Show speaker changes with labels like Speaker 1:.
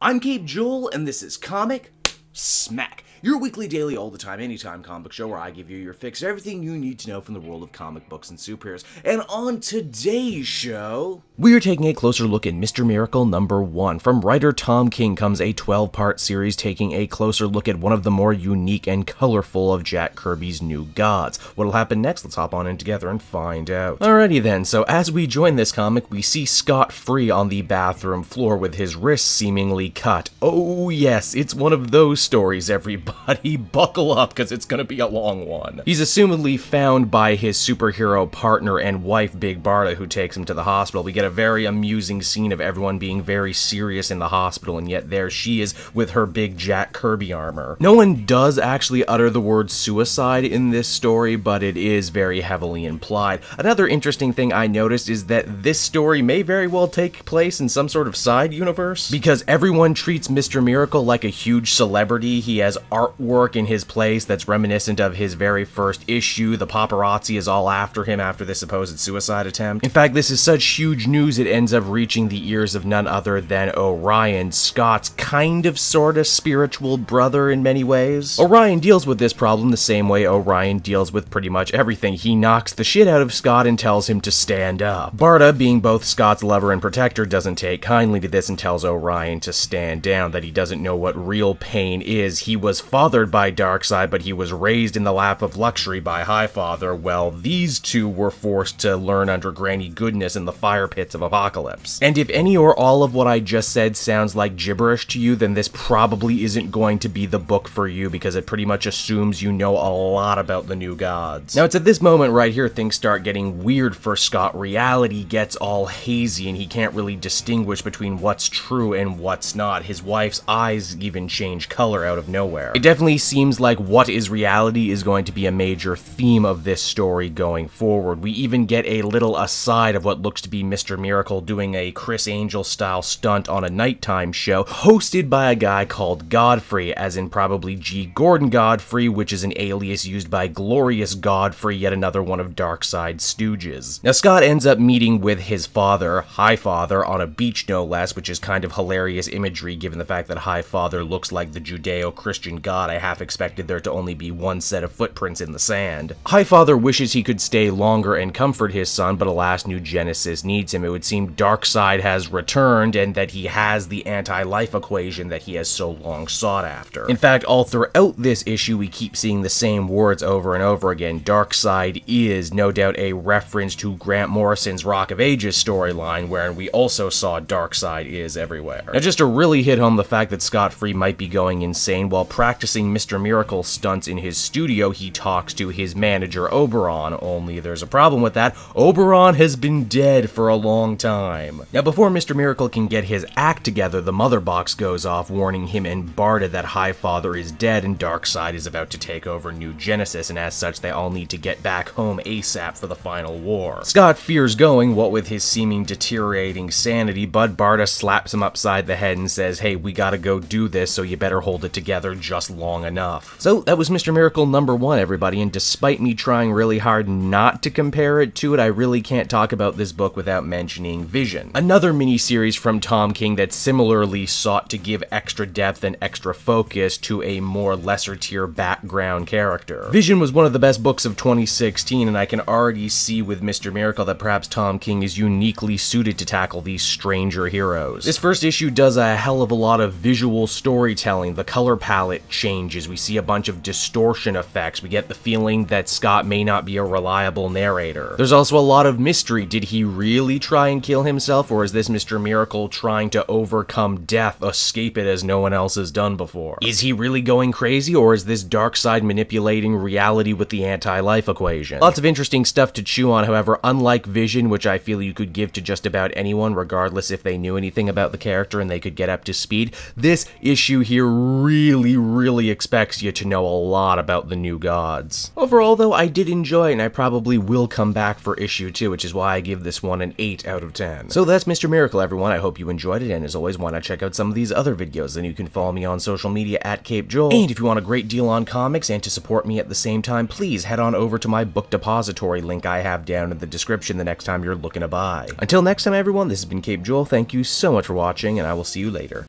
Speaker 1: I'm Cape Joel, and this is Comic Smack, your weekly, daily, all the time, anytime comic show where I give you your fix of everything you need to know from the world of comic books and superheroes. And on today's show, we are taking a closer look at Mr. Miracle #1. From writer Tom King comes a 12-part series taking a closer look at one of the more unique and colorful of Jack Kirby's new gods. What'll happen next? Let's hop on in together and find out. Alrighty then, so as we join this comic, we see Scott free on the bathroom floor with his wrists seemingly cut. Oh yes, it's one of those stories, everybody. Buckle up, because it's gonna be a long one. He's assumedly found by his superhero partner and wife, Big Barda, who takes him to the hospital. We get a very amusing scene of everyone being very serious in the hospital, and yet there she is with her big Jack Kirby armor. No one does actually utter the word suicide in this story, but it is very heavily implied. Another interesting thing I noticed is that this story may very well take place in some sort of side universe, because everyone treats Mr. Miracle like a huge celebrity. He has artwork in his place that's reminiscent of his very first issue. The paparazzi is all after him after this supposed suicide attempt. In fact, this is such huge news it ends up reaching the ears of none other than Orion, Scott's kind of sorta spiritual brother in many ways. Orion deals with this problem the same way Orion deals with pretty much everything. He knocks the shit out of Scott and tells him to stand up. Barda, being both Scott's lover and protector, doesn't take kindly to this and tells Orion to stand down, that he doesn't know what real pain is. He was fathered by Darkseid, but he was raised in the lap of luxury by Highfather. Well, these two were forced to learn under Granny Goodness in the fire pits of Apokolips. And if any or all of what I just said sounds like gibberish to you, then this probably isn't going to be the book for you, because it pretty much assumes you know a lot about the new gods. Now, it's at this moment right here things start getting weird for Scott. Reality gets all hazy, and he can't really distinguish between what's true and what's not. His wife's eyes even change color out of nowhere. It definitely seems like what is reality is going to be a major theme of this story going forward. We even get a little aside of what looks to be Mr. Miracle doing a Chris Angel-style stunt on a nighttime show hosted by a guy called Godfrey, as in probably G. Gordon Godfrey, which is an alias used by Glorious Godfrey, yet another one of Darkseid's stooges. Now, Scott ends up meeting with his father, Highfather, on a beach no less, which is kind of hilarious imagery given the fact that Highfather looks like the Judeo-Christian god. I half expected there to only be one set of footprints in the sand. Highfather wishes he could stay longer and comfort his son, but alas, New Genesis needs him. It would seem Darkseid has returned, and that he has the anti-life equation that he has so long sought after. In fact, all throughout this issue, we keep seeing the same words over and over again. Darkseid is, no doubt, a reference to Grant Morrison's Rock of Ages storyline, wherein we also saw Darkseid is everywhere. Now, just to really hit home the fact that Scott Free might be going insane, while practicing Mr. Miracle stunts in his studio, he talks to his manager, Oberon, only there's a problem with that. Oberon has been dead for a long time. Now, before Mr. Miracle can get his act together, the mother box goes off, warning him and Barda that Highfather is dead and Darkseid is about to take over New Genesis, and as such, they all need to get back home ASAP for the final war. Scott fears going, what with his seeming deteriorating sanity, but Barda slaps him upside the head and says, hey, we gotta go do this, so you better hold it together just long enough. So that was Mr. Miracle #1, everybody, and despite me trying really hard not to compare it to it, I really can't talk about this book without mentioning Vision, another miniseries from Tom King that similarly sought to give extra depth and extra focus to a more lesser tier background character. Vision was one of the best books of 2016, and I can already see with Mr. Miracle that perhaps Tom King is uniquely suited to tackle these stranger heroes. This first issue does a hell of a lot of visual storytelling. The color palette changes, we see a bunch of distortion effects, we get the feeling that Scott may not be a reliable narrator. There's also a lot of mystery. Did he really try and kill himself, or is this Mr. Miracle trying to overcome death, escape it as no one else has done before? Is he really going crazy, or is this Darkseid manipulating reality with the anti-life equation? Lots of interesting stuff to chew on. However, unlike Vision, which I feel you could give to just about anyone regardless if they knew anything about the character and they could get up to speed, this issue here really expects you to know a lot about the new gods. Overall though, I did enjoy it, and I probably will come back for issue 2, which is why I give this one an 8 out of 10. So that's Mr. Miracle, everyone. I hope you enjoyed it, and as always, why not check out some of these other videos? Then you can follow me on social media at Cape Joel, and if you want a great deal on comics and to support me at the same time, please head on over to my book depository link I have down in the description the next time you're looking to buy. Until next time, everyone, this has been Cape Joel. Thank you so much for watching, and I will see you later.